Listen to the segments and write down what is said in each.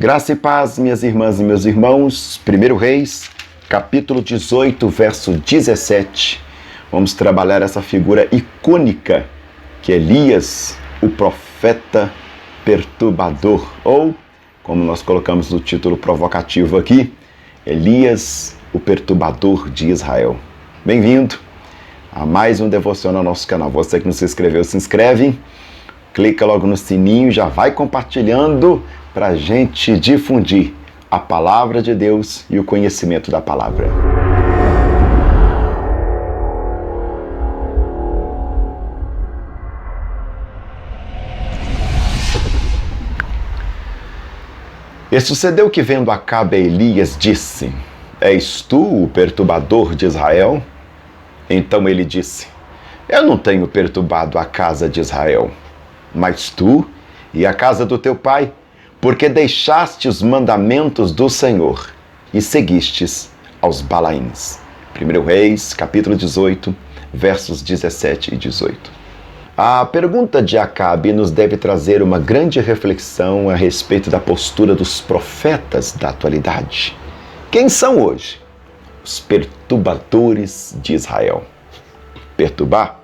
Graça e paz, minhas irmãs e meus irmãos. 1 Reis, capítulo 18, verso 17. Vamos trabalhar essa figura icônica que é Elias, o profeta perturbador, ou, como nós colocamos no título provocativo aqui, Elias, o perturbador de Israel. Bem-vindo a mais um devocional no nosso canal. Você que não se inscreveu, se inscreve, clica logo no sininho e já vai compartilhando para a gente difundir a palavra de Deus e o conhecimento da palavra. E sucedeu que, vendo Acabe a Elias, disse: És tu o perturbador de Israel? Então ele disse: Eu não tenho perturbado a casa de Israel, mas tu e a casa do teu pai, porque deixaste os mandamentos do Senhor e seguistes aos Balaíns. 1 Reis, capítulo 18, versos 17 e 18. A pergunta de Acabe nos deve trazer uma grande reflexão a respeito da postura dos profetas da atualidade. Quem são hoje? Os perturbadores de Israel. Perturbar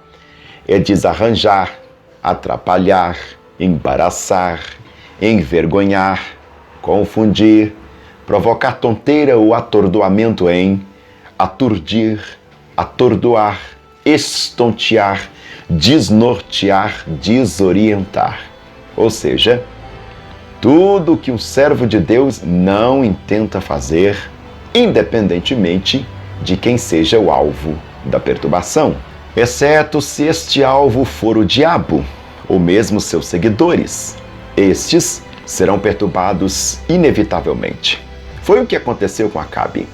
é desarranjar, atrapalhar, embaraçar, envergonhar, confundir, provocar tonteira ou atordoamento em, aturdir, atordoar, estontear, desnortear, desorientar. Ou seja, tudo que um servo de Deus não intenta fazer, independentemente de quem seja o alvo da perturbação, exceto se este alvo for o diabo, ou mesmo seus seguidores. Estes serão perturbados inevitavelmente. Foi o que aconteceu com Acabe.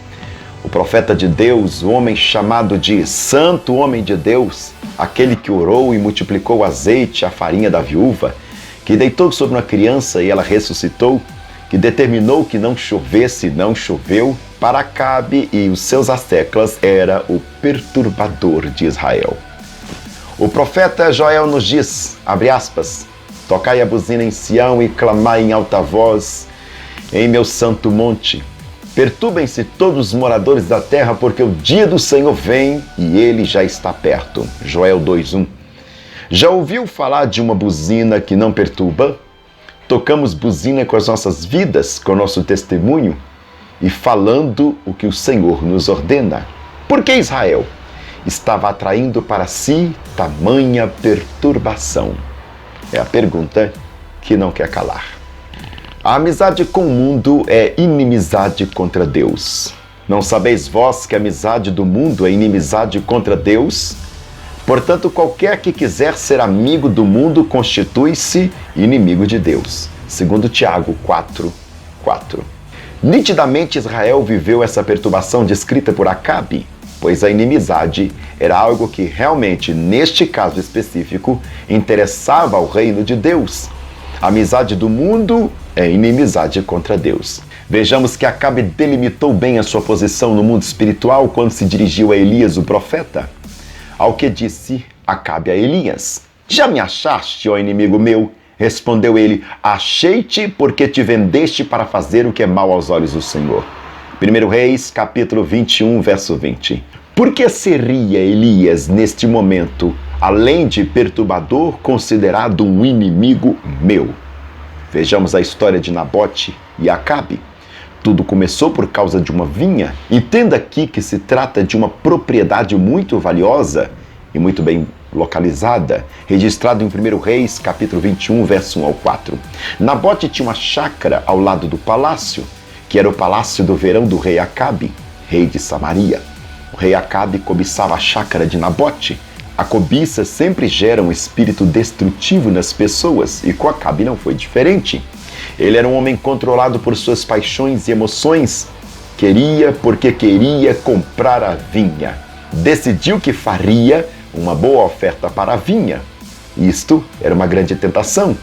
O profeta de Deus, o homem chamado de Santo Homem de Deus, aquele que orou e multiplicou o azeite e a farinha da viúva, que deitou sobre uma criança e ela ressuscitou, que determinou que não chovesse e não choveu, para Acabe e os seus asseclas era o perturbador de Israel. O profeta Joel nos diz, abre aspas, tocai a buzina em Sião e clamai em alta voz em meu santo monte. Perturbem-se todos os moradores da terra, porque o dia do Senhor vem e ele já está perto. Joel 2:1. Já ouviu falar de uma buzina que não perturba? Tocamos buzina com as nossas vidas, com o nosso testemunho e falando o que o Senhor nos ordena. Por que Israel estava atraindo para si tamanha perturbação? É a pergunta que não quer calar. A amizade com o mundo é inimizade contra Deus. Não sabeis vós que a amizade do mundo é inimizade contra Deus? Portanto, qualquer que quiser ser amigo do mundo constitui-se inimigo de Deus. Segundo Tiago 4:4. Nitidamente Israel viveu essa perturbação descrita por Acabe, pois a inimizade era algo que realmente, neste caso específico, interessava ao reino de Deus. A amizade do mundo é inimizade contra Deus. Vejamos que Acabe delimitou bem a sua posição no mundo espiritual quando se dirigiu a Elias, o profeta. Ao que disse Acabe a Elias: Já me achaste, ó inimigo meu? Respondeu ele: Achei-te porque te vendeste para fazer o que é mal aos olhos do Senhor. 1 Reis, capítulo 21, verso 20. Por que seria Elias, neste momento, além de perturbador, considerado um inimigo meu? Vejamos a história de Nabote e Acabe. Tudo começou por causa de uma vinha. Entenda aqui que se trata de uma propriedade muito valiosa e muito bem localizada, registrado em 1 Reis, capítulo 21, verso 1 ao 4. Nabote tinha uma chácara ao lado do palácio, que era o palácio do verão do rei Acabe, rei de Samaria. O rei Acabe cobiçava a chácara de Nabote. A cobiça sempre gera um espírito destrutivo nas pessoas, e com Acabe não foi diferente. Ele era um homem controlado por suas paixões e emoções. Queria porque queria comprar a vinha. Decidiu que faria uma boa oferta para a vinha. Isto era uma grande tentação.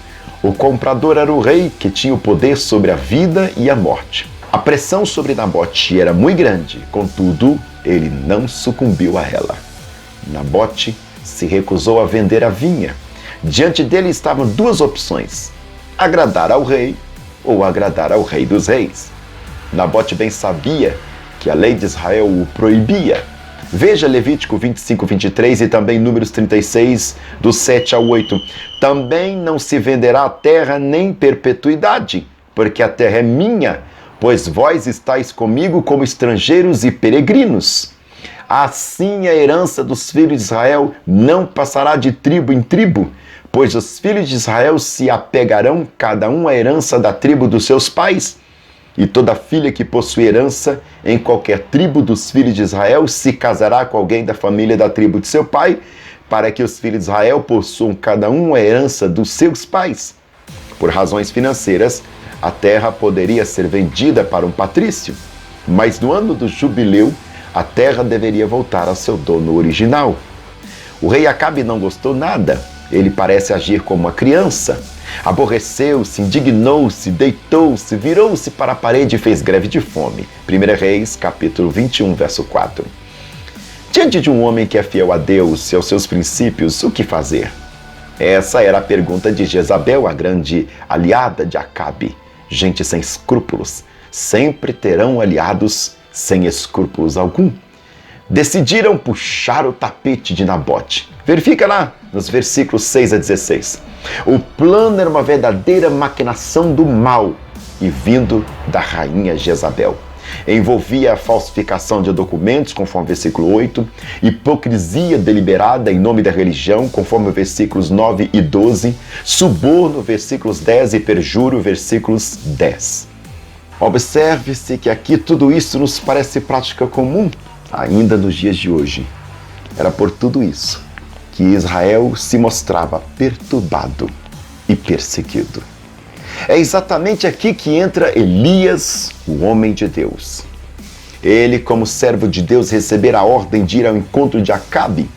O comprador era o rei, que tinha o poder sobre a vida e a morte. A pressão sobre Nabote era muito grande, contudo, ele não sucumbiu a ela. Nabote se recusou a vender a vinha. Diante dele estavam duas opções: agradar ao rei ou agradar ao Rei dos Reis. Nabote bem sabia que a lei de Israel o proibia. Veja Levítico 25, 23 e também Números 36, do 7 ao 8. Também não se venderá a terra nem perpetuidade, porque a terra é minha, pois vós estáis comigo como estrangeiros e peregrinos. Assim a herança dos filhos de Israel não passará de tribo em tribo, pois os filhos de Israel se apegarão cada um à herança da tribo dos seus pais. E toda filha que possui herança em qualquer tribo dos filhos de Israel se casará com alguém da família da tribo de seu pai, para que os filhos de Israel possuam cada um a herança dos seus pais. Por razões financeiras, a terra poderia ser vendida para um patrício, mas no ano do jubileu, a terra deveria voltar ao seu dono original. O rei Acabe não gostou nada. Ele parece agir como uma criança. Aborreceu-se, indignou-se, deitou-se, virou-se para a parede e fez greve de fome. 1 Reis, capítulo 21, verso 4. Diante de um homem que é fiel a Deus e aos seus princípios, o que fazer? Essa era a pergunta de Jezabel, a grande aliada de Acabe. Gente sem escrúpulos sempre terão aliados sem escrúpulos algum. Decidiram puxar o tapete de Nabote. Verifica lá nos versículos 6 a 16. O plano era uma verdadeira maquinação do mal e vindo da rainha Jezabel. Envolvia a falsificação de documentos, conforme o versículo 8, hipocrisia deliberada em nome da religião, conforme os versículos 9 e 12, suborno, versículos 10 e perjúrio, versículos 10. Observe-se que aqui tudo isso nos parece prática comum, ainda nos dias de hoje. Era por tudo isso que Israel se mostrava perturbado e perseguido. É exatamente aqui que entra Elias, o homem de Deus. Ele, como servo de Deus, recebera a ordem de ir ao encontro de Acabe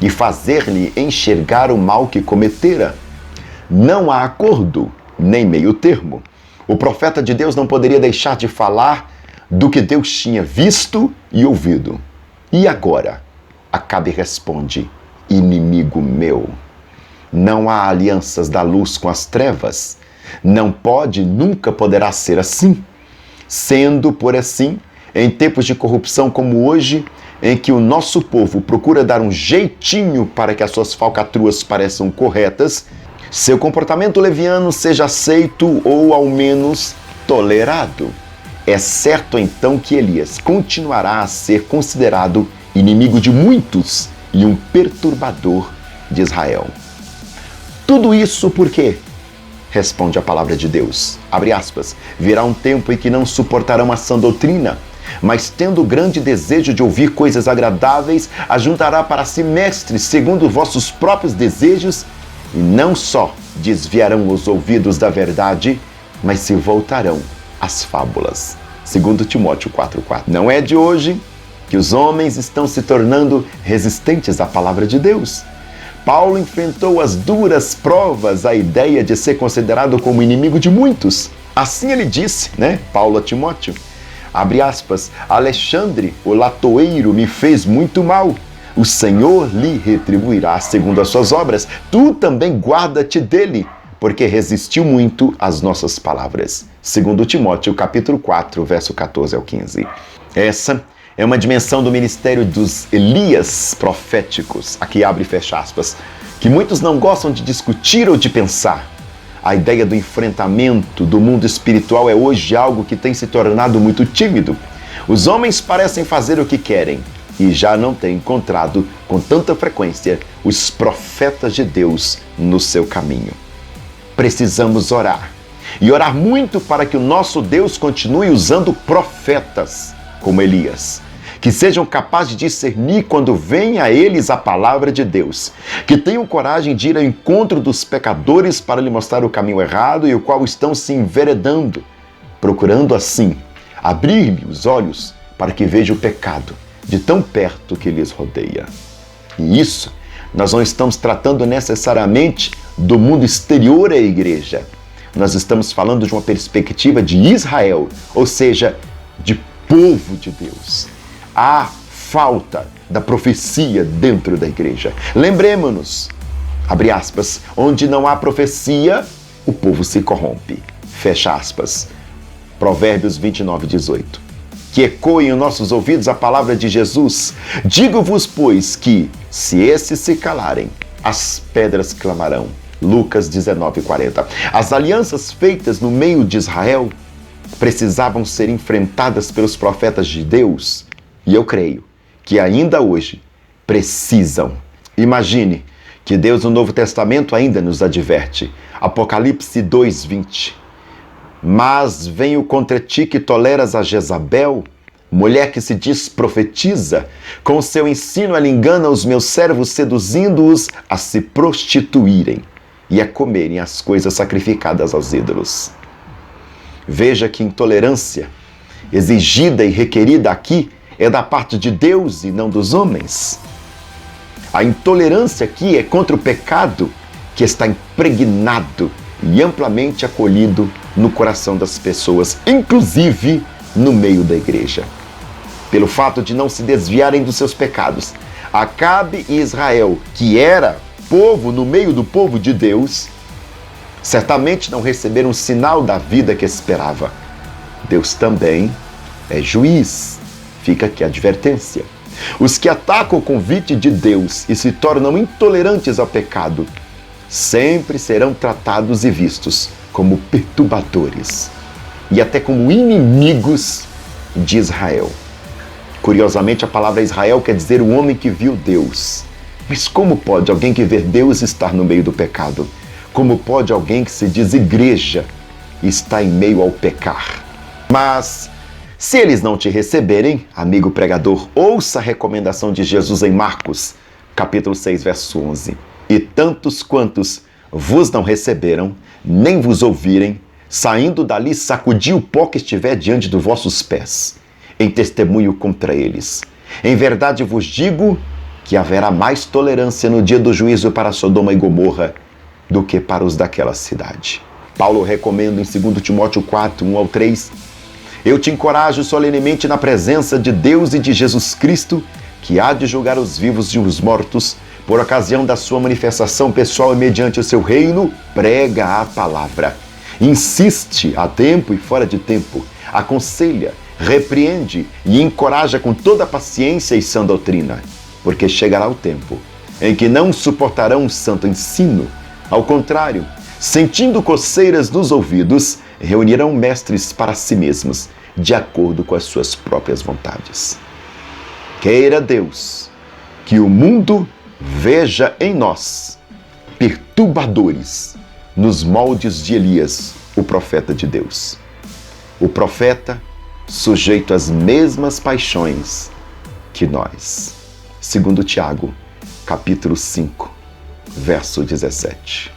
e fazer-lhe enxergar o mal que cometera. Não há acordo, nem meio termo. O profeta de Deus não poderia deixar de falar do que Deus tinha visto e ouvido. E agora? Acabe responde: inimigo meu. Não há alianças da luz com as trevas. Não pode, nunca poderá ser assim. Sendo, por assim, em tempos de corrupção como hoje, em que o nosso povo procura dar um jeitinho para que as suas falcatruas pareçam corretas, seu comportamento leviano seja aceito ou, ao menos, tolerado. É certo, então, que Elias continuará a ser considerado inimigo de muitos e um perturbador de Israel. Tudo isso por quê? Responde a palavra de Deus. Abre aspas. Virá um tempo em que não suportarão a sã doutrina, mas tendo grande desejo de ouvir coisas agradáveis, ajuntará para si mestres segundo vossos próprios desejos, e não só desviarão os ouvidos da verdade, mas se voltarão às fábulas. 2 Timóteo 4,4. Não é de hoje que os homens estão se tornando resistentes à palavra de Deus. Paulo enfrentou as duras provas à ideia de ser considerado como inimigo de muitos. Assim ele disse, Paulo a Timóteo, abre aspas, Alexandre, o latoeiro, me fez muito mal. O Senhor lhe retribuirá segundo as suas obras. Tu também guarda-te dele, porque resistiu muito às nossas palavras. 2 Timóteo, capítulo 4, verso 14 ao 15. Essa é uma dimensão do ministério dos Elias proféticos, aqui abre e fecha aspas, que muitos não gostam de discutir ou de pensar. A ideia do enfrentamento do mundo espiritual é hoje algo que tem se tornado muito tímido. Os homens parecem fazer o que querem e já não têm encontrado com tanta frequência os profetas de Deus no seu caminho. Precisamos orar, e orar muito para que o nosso Deus continue usando profetas como Elias, que sejam capazes de discernir quando vem a eles a palavra de Deus, que tenham coragem de ir ao encontro dos pecadores para lhe mostrar o caminho errado e o qual estão se enveredando, procurando assim abrir-lhe os olhos para que veja o pecado de tão perto que lhes rodeia. E isso nós não estamos tratando necessariamente do mundo exterior à igreja. Nós estamos falando de uma perspectiva de Israel, ou seja, de povo de Deus. Há falta da profecia dentro da igreja. Lembremos-nos, abre aspas, onde não há profecia, o povo se corrompe. Fecha aspas. Provérbios 29:18. Que ecoe em nossos ouvidos a palavra de Jesus. Digo-vos, pois, que, se esses se calarem, as pedras clamarão. Lucas 19:40. As alianças feitas no meio de Israel precisavam ser enfrentadas pelos profetas de Deus, e eu creio que ainda hoje precisam. Imagine que Deus no Novo Testamento ainda nos adverte. Apocalipse 2:20. Mas venho contra ti que toleras a Jezabel, mulher que se diz profetiza, com seu ensino ela engana os meus servos, seduzindo-os a se prostituírem e a comerem as coisas sacrificadas aos ídolos. Veja que intolerância exigida e requerida aqui é da parte de Deus e não dos homens. A intolerância aqui é contra o pecado que está impregnado e amplamente acolhido no coração das pessoas, inclusive no meio da igreja. Pelo fato de não se desviarem dos seus pecados, Acabe e Israel, que era povo no meio do povo de Deus, certamente não receberam o sinal da vida que esperava. Deus também é juiz. Fica aqui a advertência. Os que atacam o convite de Deus e se tornam intolerantes ao pecado sempre serão tratados e vistos como perturbadores e até como inimigos de Israel. Curiosamente, a palavra Israel quer dizer o homem que viu Deus. Mas como pode alguém que vê Deus estar no meio do pecado? Como pode alguém que se diz igreja estar em meio ao pecar? Mas se eles não te receberem, amigo pregador, ouça a recomendação de Jesus em Marcos, capítulo 6, verso 11. E tantos quantos vos não receberam, nem vos ouvirem, saindo dali, sacudi o pó que estiver diante dos vossos pés, em testemunho contra eles. Em verdade vos digo que haverá mais tolerância no dia do juízo para Sodoma e Gomorra do que para os daquela cidade. Paulo recomenda em 2 Timóteo 4, 1-3, eu te encorajo solenemente na presença de Deus e de Jesus Cristo, que há de julgar os vivos e os mortos, por ocasião da sua manifestação pessoal e mediante o seu reino, prega a palavra. Insiste a tempo e fora de tempo, aconselha, repreende e encoraja com toda a paciência e sã doutrina, porque chegará o tempo em que não suportarão o santo ensino. Ao contrário, sentindo coceiras nos ouvidos, reunirão mestres para si mesmos, de acordo com as suas próprias vontades. Queira Deus que o mundo veja em nós perturbadores nos moldes de Elias, o profeta de Deus. O profeta sujeito às mesmas paixões que nós. 2 Tiago, capítulo 5, verso 17.